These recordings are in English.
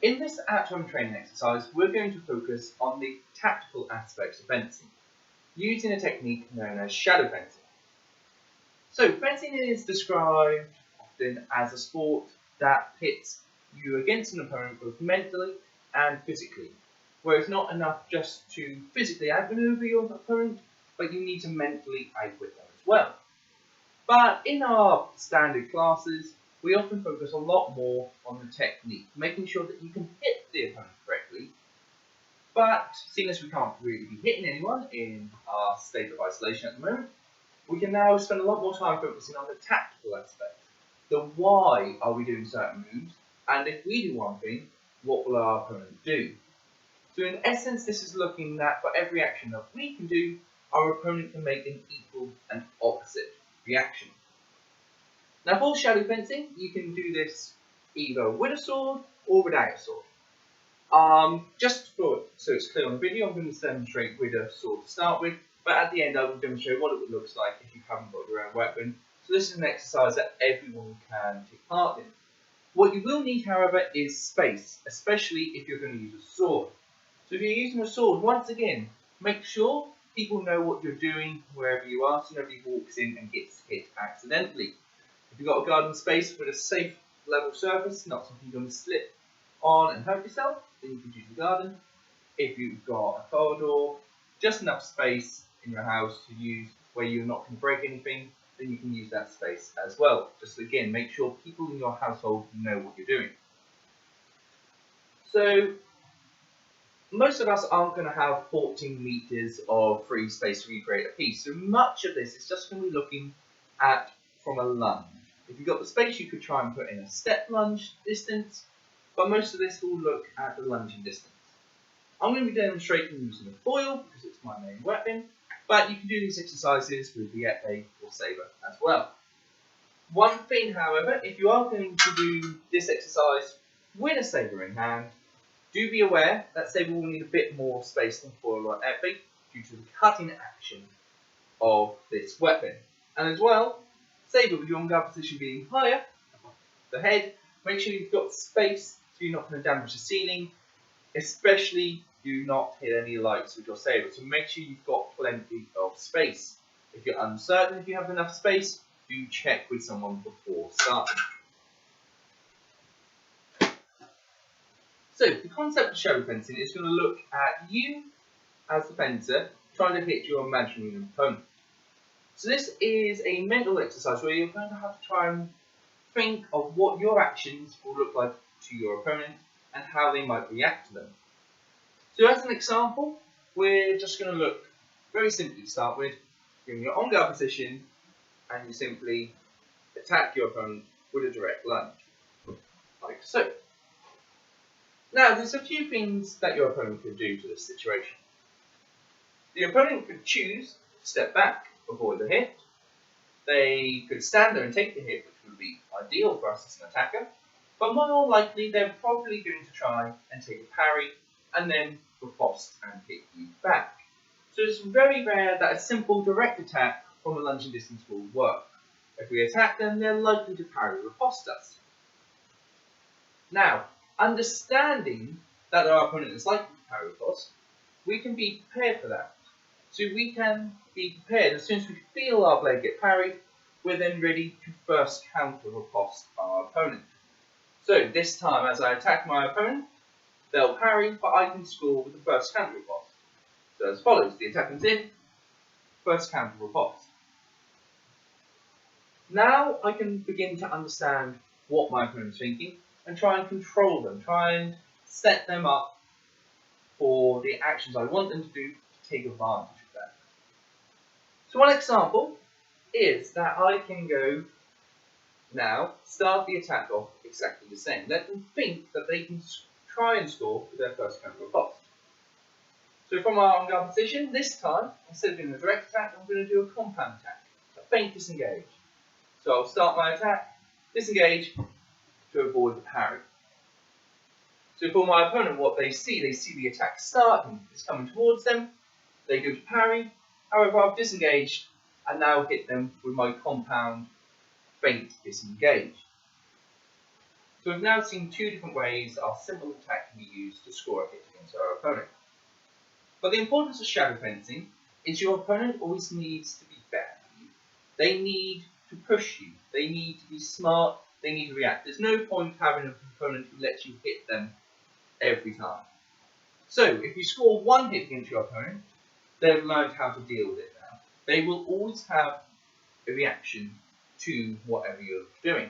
In this at-home training exercise, we're going to focus on the tactical aspects of fencing, using a technique known as shadow fencing. So, fencing is described often as a sport that pits you against an opponent both mentally and physically, where it's not enough just to physically outmaneuver your opponent, but you need to mentally outwit them as well. But in our standard classes, we often focus a lot more on the technique, making sure that you can hit the opponent correctly. But seeing as we can't really be hitting anyone in our state of isolation at the moment, we can now spend a lot more time focusing on the tactical aspect. The why are we doing certain moves, and if we do one thing, what will our opponent do? So in essence, this is looking at for every action that we can do, our opponent can make an equal and opposite reaction. Now for shadow fencing, you can do this either with a sword or without a sword. So it's clear on the video, I'm going to demonstrate with a sword to start with, but at the end I will demonstrate what it would look like if you haven't got your own weapon. So this is an exercise that everyone can take part in. What you will need, however, is space, especially if you're going to use a sword. So if you're using a sword, once again, make sure people know what you're doing wherever you are, so nobody walks in and gets hit accidentally. If you've got a garden space with a safe level surface, not something you're going to slip on and hurt yourself, then you can use the garden. If you've got a corridor, just enough space in your house to use where you're not going to break anything, then you can use that space as well. Just again, make sure people in your household know what you're doing. So, most of us aren't going to have 14 meters of free space to recreate a piece, so much of this is just going to be looking at from a lunge. If you've got the space, you could try and put in a step lunge distance, but most of this will look at the lunging distance. I'm going to be demonstrating using a foil because it's my main weapon, but you can do these exercises with the épée or saber as well. One thing, however, if you are going to do this exercise with a saber in hand, do be aware that saber will need a bit more space than foil or épée due to the cutting action of this weapon. And as well, saber with your on-guard position being higher above the head, make sure you've got space so you're not going to damage the ceiling, especially do not hit any lights with your saber. So make sure you've got plenty of space. If you're uncertain if you have enough space, do check with someone before starting. So the concept of shadow fencing is going to look at you as the fencer trying to hit your imaginary opponent. So this is a mental exercise where you're going to have to try and think of what your actions will look like to your opponent and how they might react to them. So as an example, we're just going to look very simply to start with. You're in your on-guard position and you simply attack your opponent with a direct lunge, like so. Now there's a few things that your opponent could do to this situation. The opponent could choose to step back, avoid the hit. They could stand there and take the hit, which would be ideal for us as an attacker, but more likely they're probably going to try and take a parry and then riposte and hit you back. So it's very rare that a simple direct attack from a lunging distance will work. If we attack them, they're likely to parry riposte us. Now, understanding that our opponent is likely to parry riposte, we can be prepared for that. So we can be prepared as soon as we feel our blade get parried, we're then ready to first counter riposte our opponent. So this time, as I attack my opponent, they'll parry, but I can score with the first counter riposte. So as follows: the attack comes in, first counter riposte. Now I can begin to understand what my opponent's thinking and try and control them, try and set them up for the actions I want them to do to take advantage of that. So one example is that I can go now, start the attack off exactly the same. Let them think that they can try and score with their first counter riposte. So from our on-guard position, this time, instead of doing a direct attack, I'm going to do a compound attack, a feint disengage. So I'll start my attack, disengage, to avoid the parry. So for my opponent, what they see the attack starting, it's coming towards them, they go to parry, however I've disengaged and now hit them with my compound feint disengage. So we've now seen two different ways our simple attack can be used to score a hit against our opponent. But the importance of shadow fencing is your opponent always needs to be better than you. They need to push you. They need to be smart. They need to react. There's no point having an opponent who lets you hit them every time. So if you score one hit against your opponent, they've learned how to deal with it now. They will always have a reaction to whatever you're doing.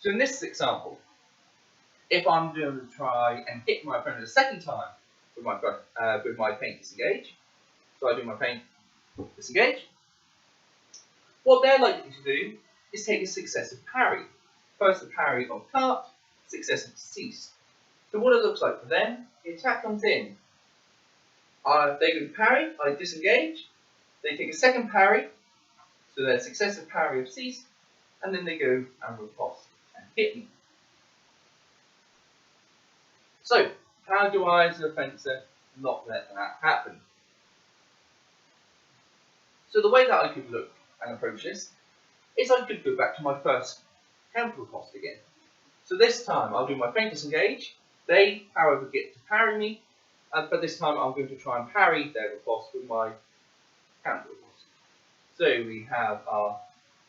So in this example, if I'm going to try and hit my opponent a second time with my feint disengage, so I do my feint disengage, what they're likely to do is take a successive parry. First the parry of cart, successive cease. So what it looks like for them, the attack comes in. They go to parry, I disengage, they take a second parry, so their successive parry of cease, and then they go and riposte and hit me. So, how do I as a fencer not let that happen? So the way that I could look and approach this is I could go back to my first counter riposte again. So this time I'll do my feint disengage. They, however, get to parry me, but this time I'm going to try and parry their riposte with my counter riposte. So we have our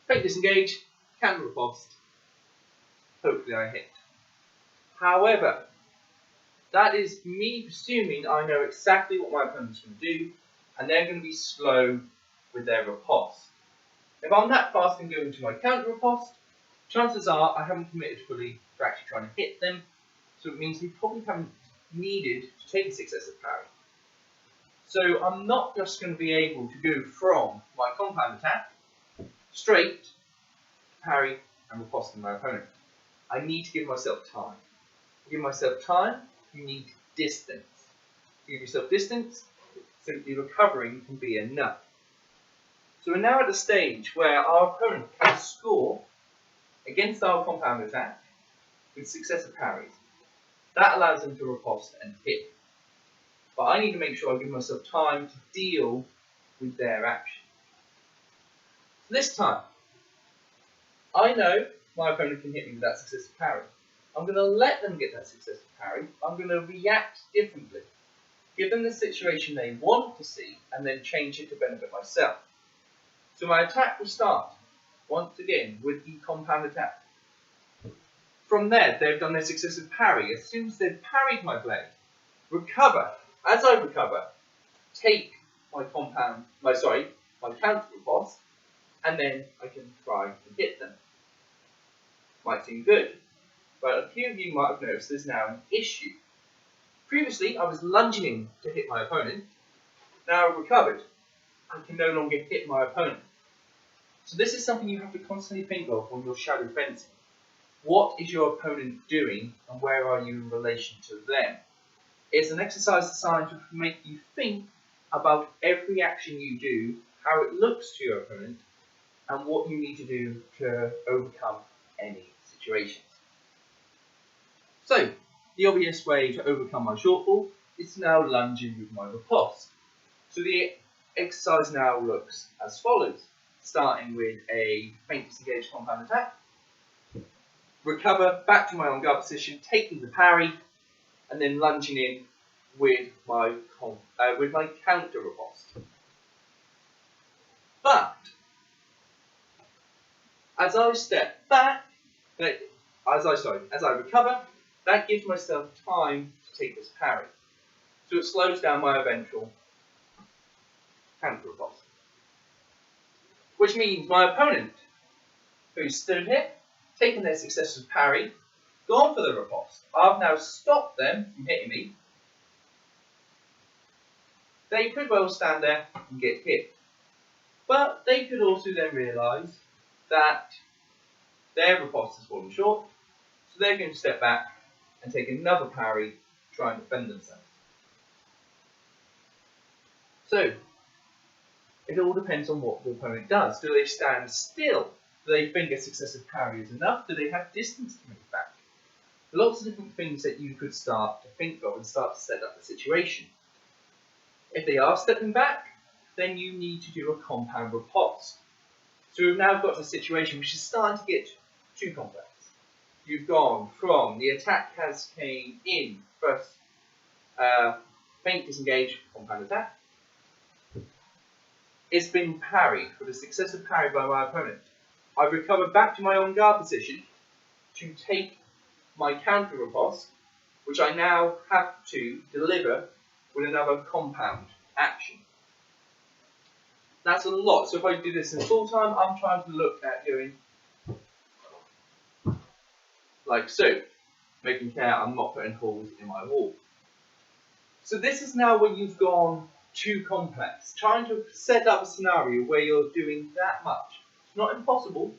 feint disengage, counter riposte. Hopefully I hit. However, that is me presuming I know exactly what my opponent's going to do, and they're going to be slow with their riposte. If I'm that fast and going to my counter riposte, chances are I haven't committed fully to actually trying to hit them, so it means we probably haven't needed to take a successive parry. So I'm not just going to be able to go from my compound attack straight to parry and riposte my opponent. I need to give myself time. To give myself time, you need distance. To give yourself distance, simply recovering can be enough. So we're now at the stage where our opponent can score against our compound attack with successive parries. That allows them to riposte and hit. But I need to make sure I give myself time to deal with their action. So this time, I know my opponent can hit me with that successive parry. I'm going to let them get that successive parry. I'm going to react differently. Give them the situation they want to see and then change it to benefit myself. So my attack will start, once again, with the compound attack. From there, they've done their successive parry. As soon as they've parried my blade, recover. As I recover, take my counter riposte, and then I can try and hit them. Might seem good, but a few of you might have noticed there's now an issue. Previously, I was lunging in to hit my opponent. Now I've recovered. I can no longer hit my opponent. So this is something you have to constantly think of when you're shadow fencing. What is your opponent doing and where are you in relation to them? It's an exercise designed to make you think about every action you do, how it looks to your opponent, and what you need to do to overcome any situations. So, the obvious way to overcome my shortfall is to now lunge in with my riposte. So the exercise now looks as follows, starting with a feint disengage compound attack, recover back to my on guard position, taking the parry, and then lunging in with my counter riposte. But as I step back, as I recover, that gives myself time to take this parry. So it slows down my eventual counter riposte. Which means my opponent, who stood here, taken their successive parry, gone for the riposte. I've now stopped them from hitting me. They could well stand there and get hit. But they could also then realise that their riposte has fallen short, so they're going to step back and take another parry to try and defend themselves. So, it all depends on what the opponent does. Do they stand still? Do they think a successive parry is enough? Do they have distance to move back? Lots of different things that you could start to think of and start to set up the situation. If they are stepping back, then you need to do a compound riposte. So we've now got a situation which is starting to get too complex. you've gone from the attack has came in first, feint, disengage, compound attack. It's been parried with a successive parry by my opponent. I've recovered back to my on guard position to take my counter riposte, which I now have to deliver with another compound action. That's a lot. So if I do this in full time, I'm trying to look at going like so, making sure I'm not putting holes in my wall. So this is now when you've gone too complex, trying to set up a scenario where you're doing that much. It's not impossible,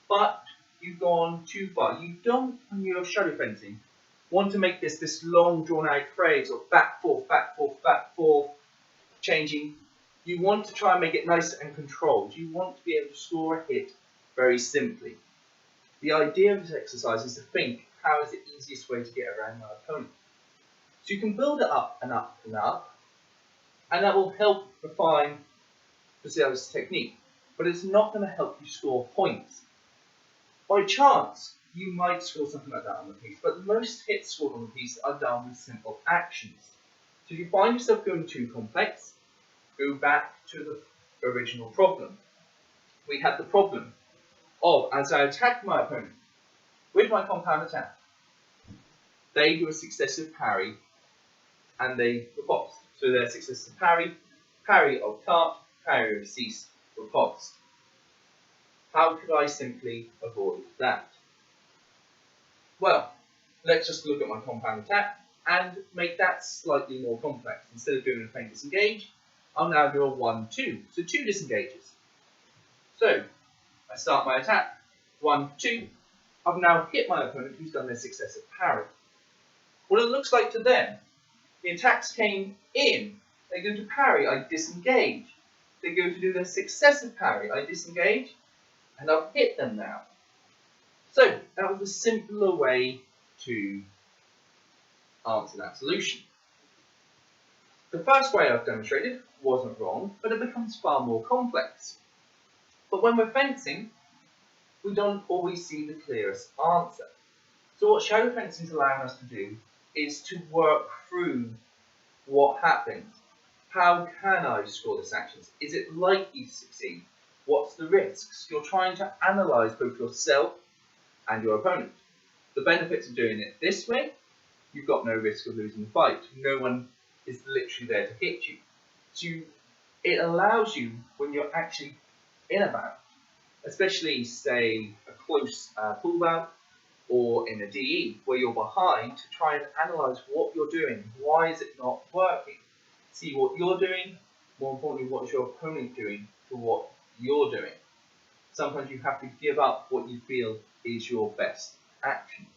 but you've gone too far. You don't, when you're shadow fencing, want to make this long drawn out phrase of back, forth, changing. You want to try and make it nice and controlled. You want to be able to score a hit very simply. The idea of this exercise is to think, how is the easiest way to get around my opponent? So you can build it up and up and up, and that will help refine the sales technique, but it's not going to help you score points. By chance, you might score something like that on the piece, but most hits scored on the piece are done with simple actions. So if you find yourself going too complex, go back to the original problem. We had the problem of, as I attack my opponent with my compound attack, they do a successive parry and they riposte. So their successive parry, parry of tart, parry of cease, riposte. How could I simply avoid that? Well, let's just look at my compound attack and make that slightly more complex. Instead of doing a feint disengage, I'll now do a 1-2, so 2 disengages. So, I start my attack, 1-2, I've now hit my opponent who's done their successive parry. What it looks like to them, the attacks came in, they go to parry, I disengage. They go to do their successive parry, I disengage, and I've hit them now. So, that was a simpler way to answer that solution. The first way I've demonstrated wasn't wrong, but it becomes far more complex. But when we're fencing, we don't always see the clearest answer. So what shadow fencing is allowing us to do is to work through what happens. How can I score this action? Is it likely to succeed? What's the risks? You're trying to analyse both yourself and your opponent. The benefits of doing it this way, you've got no risk of losing the fight. No one is literally there to hit you. So it allows you, when you're actually in a bout, especially say a close pull bout or in a DE where you're behind, to try and analyse what you're doing. Why is it not working? See what you're doing, more importantly what's your opponent doing to what you're doing. Sometimes you have to give up what you feel is your best action.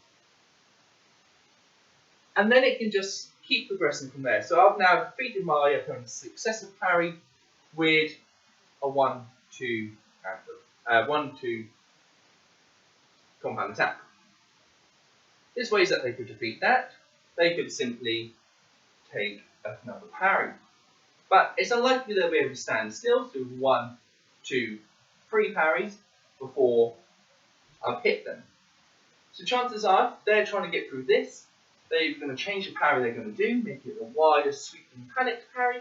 And then it can just keep progressing from there. So I've now defeated my opponent's successive parry with a 1-2 compound attack. There's ways that they could defeat that. They could simply take another parry. But it's unlikely they'll be able to stand still, so 1, 2, 3 parries before I've hit them. So chances are they're trying to get through this. They're going to change the parry they're going to do, make it a wider, sweeping, panicked parry,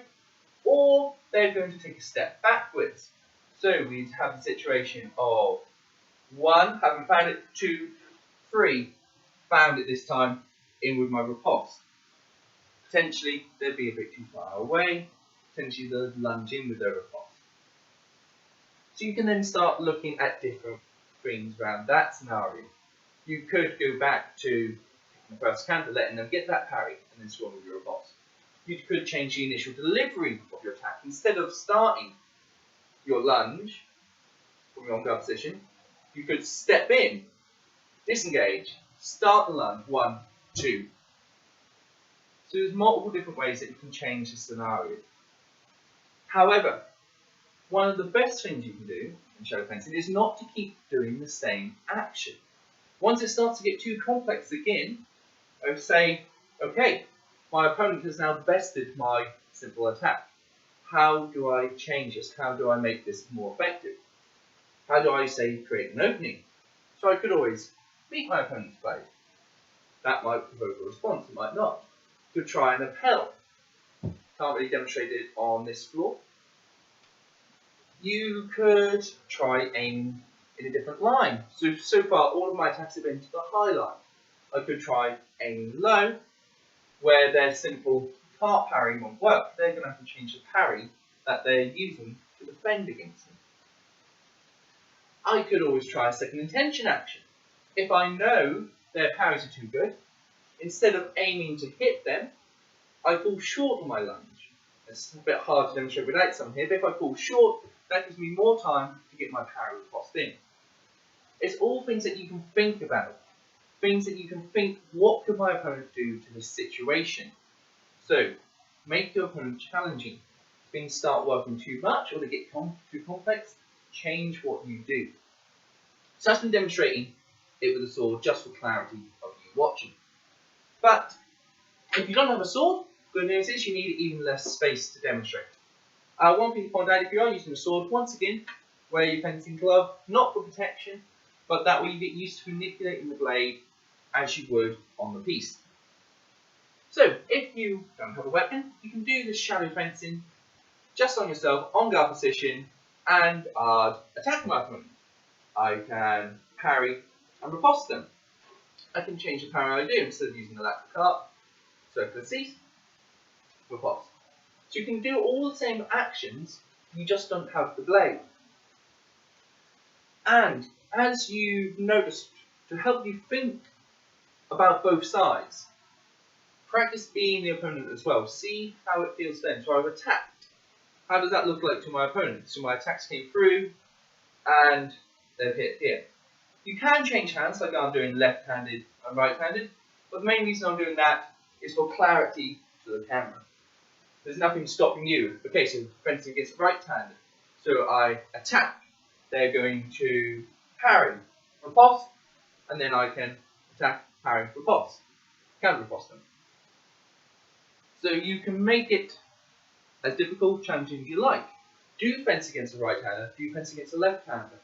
or they're going to take a step backwards. So we'd have the situation of 1, haven't found it, 2, 3, found it this time, in with my riposte. Potentially they'd be a bit too far away, potentially they'll lunge in with their riposte. So you can then start looking at different things around that scenario. You could go back to the first counter, letting them get that parry and then swarm with your riposte. You could change the initial delivery of your attack. Instead of starting your lunge from your on-guard position, you could step in, disengage, start the lunge, 1, 2. So there's multiple different ways that you can change the scenario. However, one of the best things you can do in shadow fencing is not to keep doing the same action. Once it starts to get too complex again, I would say, okay, my opponent has now bested my simple attack. How do I change this? How do I make this more effective? How do I, say, create an opening? So I could always beat my opponent's blade. That might provoke a response, it might not. Could try and repel. Can't really demonstrate it on this floor. You could try aiming in a different line. So far all of my attacks have been to the high line. I could try aiming low, where their simple part parry won't work. They're going to have to change the parry that they're using to defend against me. I could always try a second intention action. If I know their parries are too good, instead of aiming to hit them, I fall short on my lunge. It's a bit hard to demonstrate without some here, but if I fall short, that gives me more time to get my parry riposte in. It's all things that you can think about. Things that you can think, what could my opponent do to this situation? So, make your opponent challenging. If things start working too much or they get too complex, change what you do. So that's been demonstrating it with a sword just for clarity of you watching. But if you don't have a sword, good news is you need even less space to demonstrate. One thing to point out, if you are using a sword, once again, wear your fencing glove, not for protection, but that way you get used to manipulating the blade as you would on the piece. So, if you don't have a weapon, you can do this shadow fencing just on yourself, on guard position, and attack my opponent. I can parry and riposte them. I can change the parry I do instead of using the lateral cart, circular seat, riposte. So you can do all the same actions, you just don't have the blade. And as you've noticed, to help you think about both sides, practice being the opponent as well. See how it feels then. So I've attacked. How does that look like to my opponent? So my attacks came through and they've hit here. You can change hands like I'm doing left-handed and right-handed, but the main reason I'm doing that is for clarity to the camera. There's nothing stopping you. Okay, so fencing against the right-handed. So I attack. They're going to parry, riposte, and then I can attack, parry, riposte. Counter riposte them. So you can make it as difficult, challenging as you like. Do fence against a right-hander, do fence against a left-hander.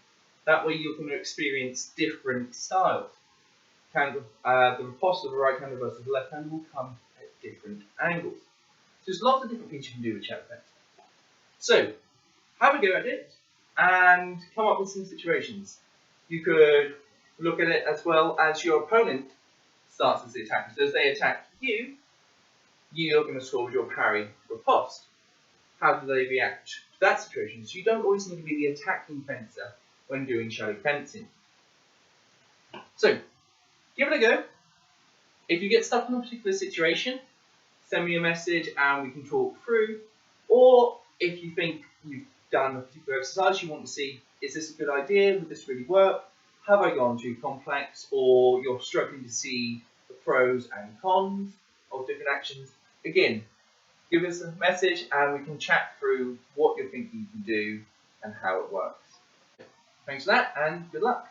That way you're going to experience different styles. The riposte of a right-hander versus a left-hander will come at different angles. So there's lots of different things you can do with shadow fencing. So, have a go at it and come up with some situations. You could look at it as well as your opponent starts as the attacker. So as they attack you, you're going to score with your parry riposte. How do they react to that situation? So you don't always need to be the attacking fencer when doing shadow fencing. So, give it a go. If you get stuck in a particular situation, send me a message and we can talk through. Or if you think you've done a particular exercise, you want to see, is this a good idea? Would this really work? Have I gone too complex? Or you're struggling to see the pros and cons of different actions? Again, give us a message and we can chat through what you're thinking you can do and how it works. Thanks for that and good luck.